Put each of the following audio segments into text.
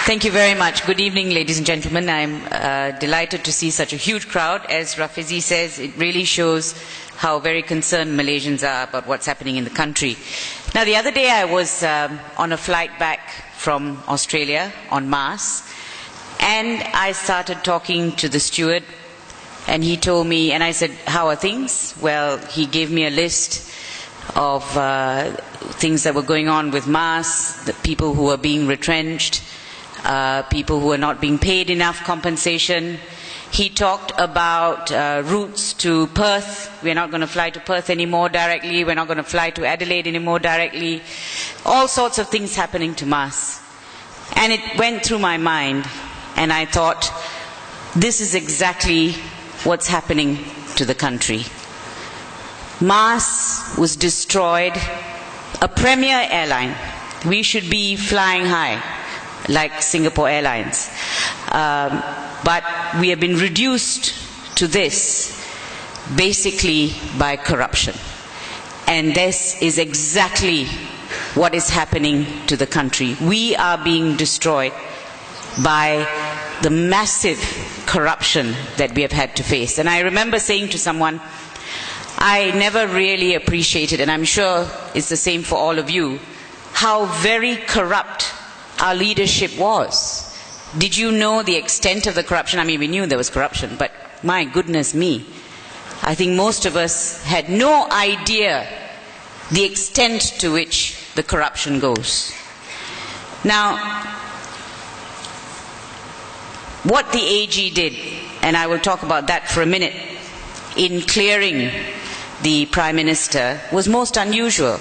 Thank you very much. Good evening, ladies and gentlemen. I'm delighted to see such a huge crowd. As Rafizi says, it really shows how very concerned Malaysians are about what's happening in the country. Now, the other day I was on a flight back from Australia on Mars, and I started talking to the steward, and he told me, and I said, how are things? Well, he gave me a list of things that were going on with Mars, the people who were being retrenched, people who are not being paid enough compensation. He talked about routes to Perth. We're not going to fly to Perth anymore directly. We're not going to fly to Adelaide anymore directly. All sorts of things happening to Mars. And it went through my mind, and I thought, this is exactly what's happening to the country. Mars was destroyed, a premier airline. We should be flying high, like Singapore Airlines. But we have been reduced to this basically by corruption. And this is exactly what is happening to the country. We are being destroyed by the massive corruption that we have had to face. And I remember saying to someone, I never really appreciated, and I'm sure it's the same for all of you, how very corrupt our leadership was. Did you know the extent of the corruption? I mean, we knew there was corruption, but my goodness me, I think most of us had no idea the extent to which the corruption goes. Now, what the AG did, and I will talk about that for a minute, in clearing the Prime Minister was most unusual,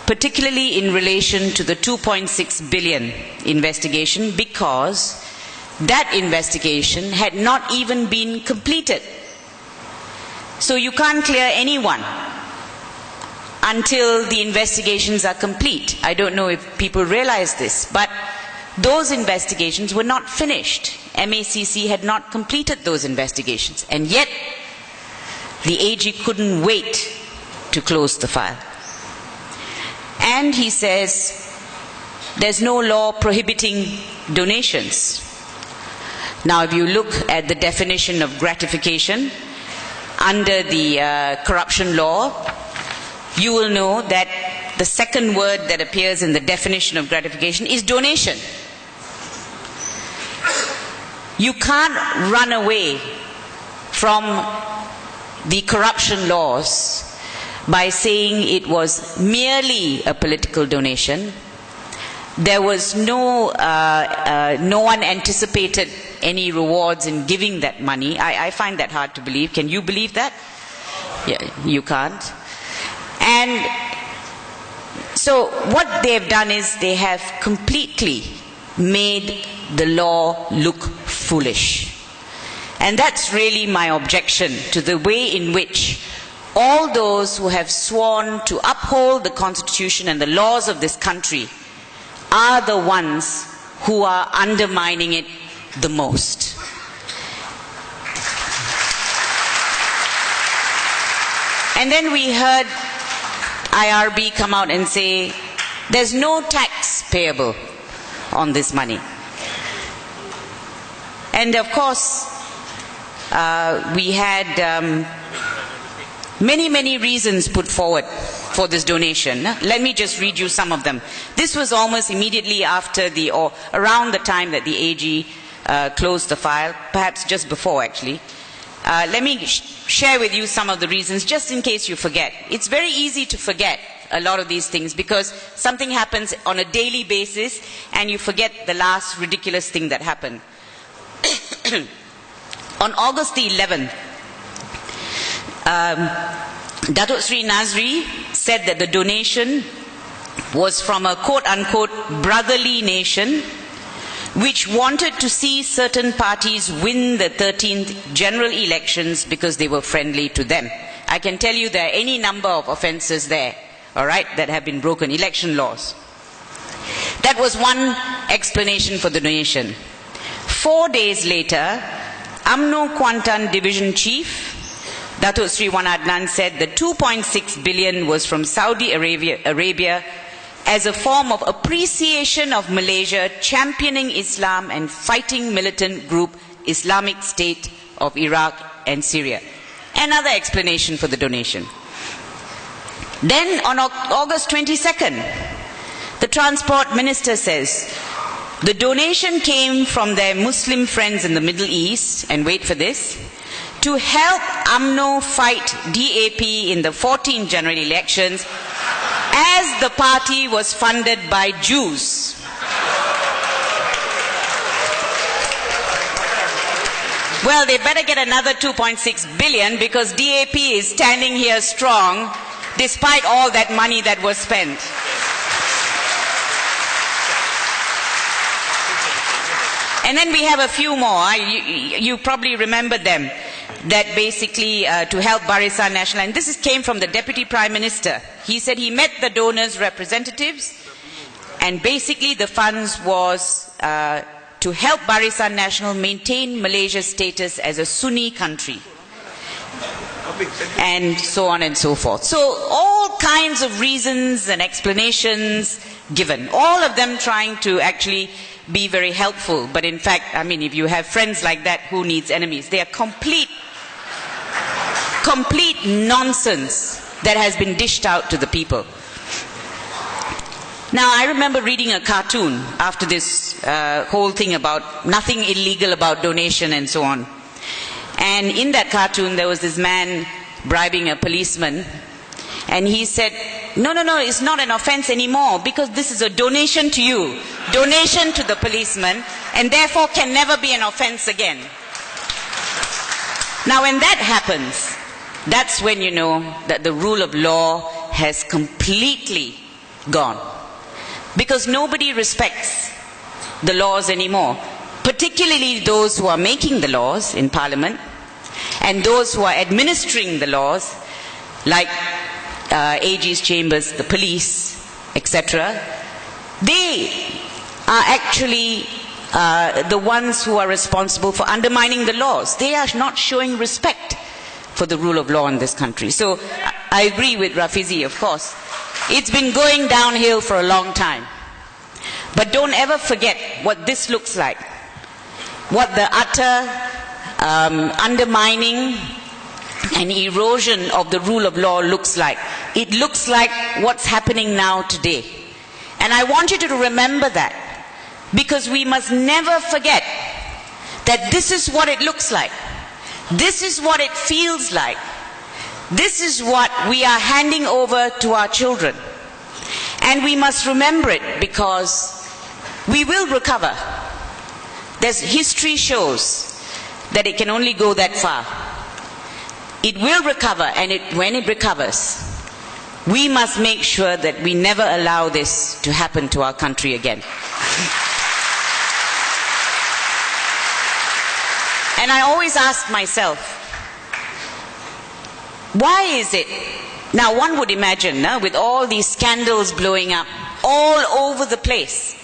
particularly in relation to the 2.6 billion investigation, because that investigation had not even been completed. So you can't clear anyone until the investigations are complete. I don't know if people realize this, but those investigations were not finished. MACC had not completed those investigations, and yet the AG couldn't wait to close the file. And he says there's no law prohibiting donations. Now, if you look at the definition of gratification under the corruption law, you will know that the second word that appears in the definition of gratification is donation. You can't run away from the corruption laws by saying it was merely a political donation. There was no one anticipated any rewards in giving that money. I find that hard to believe. Can you believe that? Yeah, you can't. And so what they've done is they have completely made the law look foolish. And that's really my objection to the way in which all those who have sworn to uphold the Constitution and the laws of this country are the ones who are undermining it the most. And then we heard IRB come out and say, there's no tax payable on this money. And of course, we had many reasons put forward for this donation. Let me just read you some of them. This was almost immediately after or around the time that the AG closed the file, perhaps just before actually. Let me share with you some of the reasons, just in case you forget. It's very easy to forget a lot of these things because something happens on a daily basis and you forget the last ridiculous thing that happened. On August the 11th, Datuk Sri Nazri said that the donation was from a quote-unquote brotherly nation which wanted to see certain parties win the 13th general elections because they were friendly to them. I can tell you there are any number of offences there, all right, that have been broken, election laws. That was one explanation for the donation. 4 days later, UMNO Kuantan Division Chief Datuk Sri Wan Adnan said the 2.6 billion was from Saudi Arabia as a form of appreciation of Malaysia championing Islam and fighting militant group Islamic State of Iraq and Syria. Another explanation for the donation. Then on August 22nd, the Transport Minister says, the donation came from their Muslim friends in the Middle East, and wait for this, to help UMNO fight DAP in the 14 general elections, as the party was funded by Jews. Well, they better get another 2.6 billion because DAP is standing here strong despite all that money that was spent. And then we have a few more. You probably remember them. That basically to help Barisan Nasional, and this came from the Deputy Prime Minister. He said he met the donors' representatives, and basically the funds was to help Barisan Nasional maintain Malaysia's status as a Sunni country, and so on and so forth. So all kinds of reasons and explanations given, all of them trying to actually be very helpful. But in fact, I mean, if you have friends like that, who needs enemies? They are complete nonsense that has been dished out to the people. Now, I remember reading a cartoon after this whole thing about nothing illegal about donation and so on. And in that cartoon, there was this man bribing a policeman, and he said, no, it's not an offense anymore because this is a donation to you, donation to the policeman, and therefore can never be an offense again. Now, when that happens, that's when you know that the rule of law has completely gone. Because nobody respects the laws anymore, particularly those who are making the laws in Parliament and those who are administering the laws, like AG's chambers, the police, etc. They are actually the ones who are responsible for undermining the laws. They are not showing respect for the rule of law in this country. So I agree with Rafizi, of course. It's been going downhill for a long time. But don't ever forget what this looks like. What the utter undermining and erosion of the rule of law looks like. It looks like what's happening now today. And I want you to remember that, because we must never forget that this is what it looks like. This is what it feels like. This is what we are handing over to our children. And we must remember it, because we will recover. History shows that it can only go that far. It will recover, and when it recovers, we must make sure that we never allow this to happen to our country again. And I always ask myself, why is it? Now, one would imagine, with all these scandals blowing up all over the place,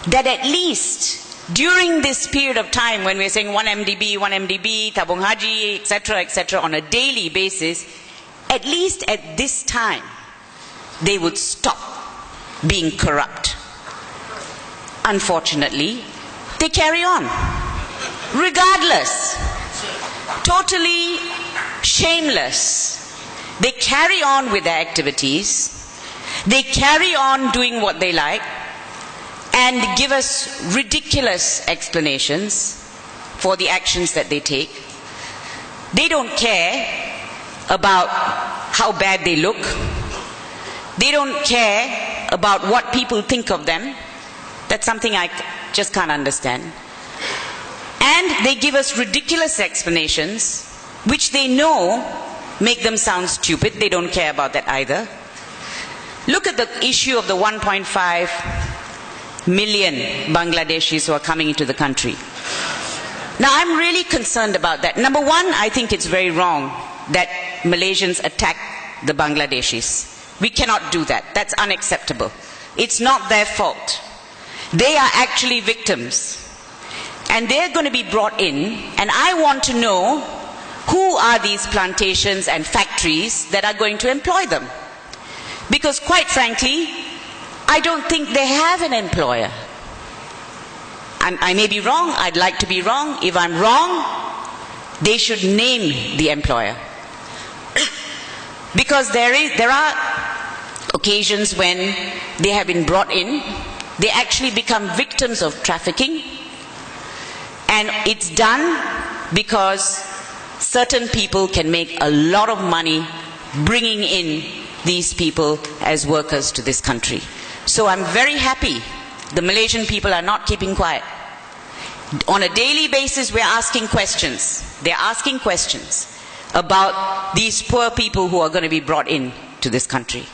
that at least during this period of time when we're saying 1 MDB, Tabung Haji, etc., on a daily basis, at least at this time, they would stop being corrupt. Unfortunately, they carry on, regardless, totally shameless. They carry on with their activities, they carry on doing what they like, and give us ridiculous explanations for the actions that they take. They don't care about how bad they look. They don't care about what people think of them. That's something I just can't understand. And they give us ridiculous explanations, which they know make them sound stupid. They don't care about that either. Look at the issue of the 1.5 million Bangladeshis who are coming into the country. Now, I'm really concerned about that. Number one, I think it's very wrong that Malaysians attack the Bangladeshis. We cannot do that. That's unacceptable. It's not their fault. They are actually victims. And they're going to be brought in, and I want to know who are these plantations and factories that are going to employ them. Because quite frankly, I don't think they have an employer. I may be wrong, I'd like to be wrong. If I'm wrong, they should name the employer. Because there are occasions when they have been brought in, they actually become victims of trafficking, and it's done because certain people can make a lot of money bringing in these people as workers to this country. So I'm very happy the Malaysian people are not keeping quiet. On a daily basis, we're asking questions. They're asking questions about these poor people who are going to be brought in to this country.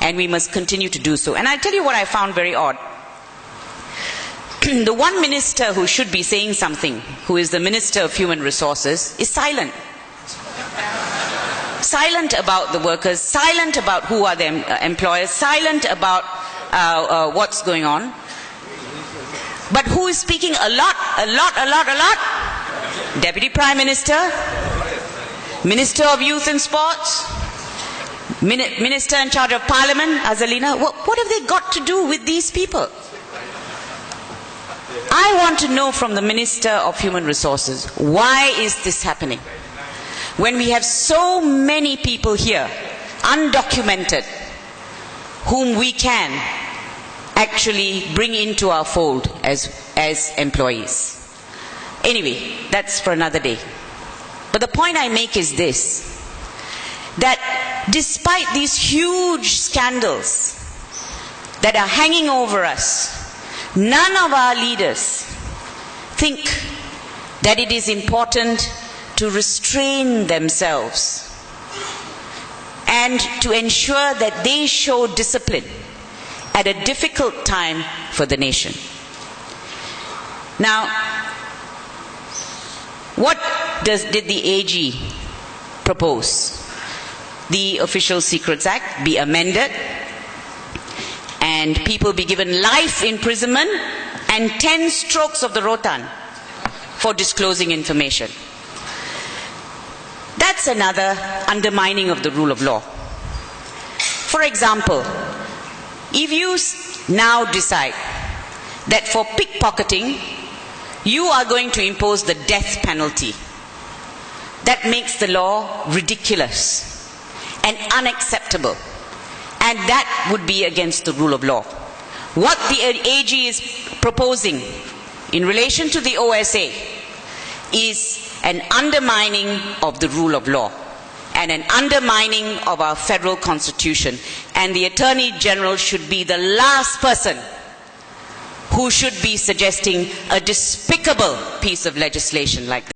And we must continue to do so. And I'll tell you what I found very odd. The one minister who should be saying something, who is the Minister of Human Resources, is silent. Silent about the workers, silent about who are their employers, silent about what's going on. But who is speaking a lot? Deputy Prime Minister, Minister of Youth and Sports, Minister in charge of Parliament, Azalina. What have they got to do with these people? I want to know from the Minister of Human Resources, why is this happening? When we have so many people here, undocumented, whom we can actually bring into our fold as employees. Anyway, that's for another day. But the point I make is this, that despite these huge scandals that are hanging over us, none of our leaders think that it is important to restrain themselves and to ensure that they show discipline at a difficult time for the nation. Now, what did the AG propose? The Official Secrets Act be amended and people be given life imprisonment and 10 strokes of the rotan for disclosing information. That's another undermining of the rule of law. For example, if you now decide that for pickpocketing, you are going to impose the death penalty, that makes the law ridiculous and unacceptable. And that would be against the rule of law. What the AG is proposing in relation to the OSA is an undermining of the rule of law and an undermining of our federal constitution. And the Attorney General should be the last person who should be suggesting a despicable piece of legislation like that.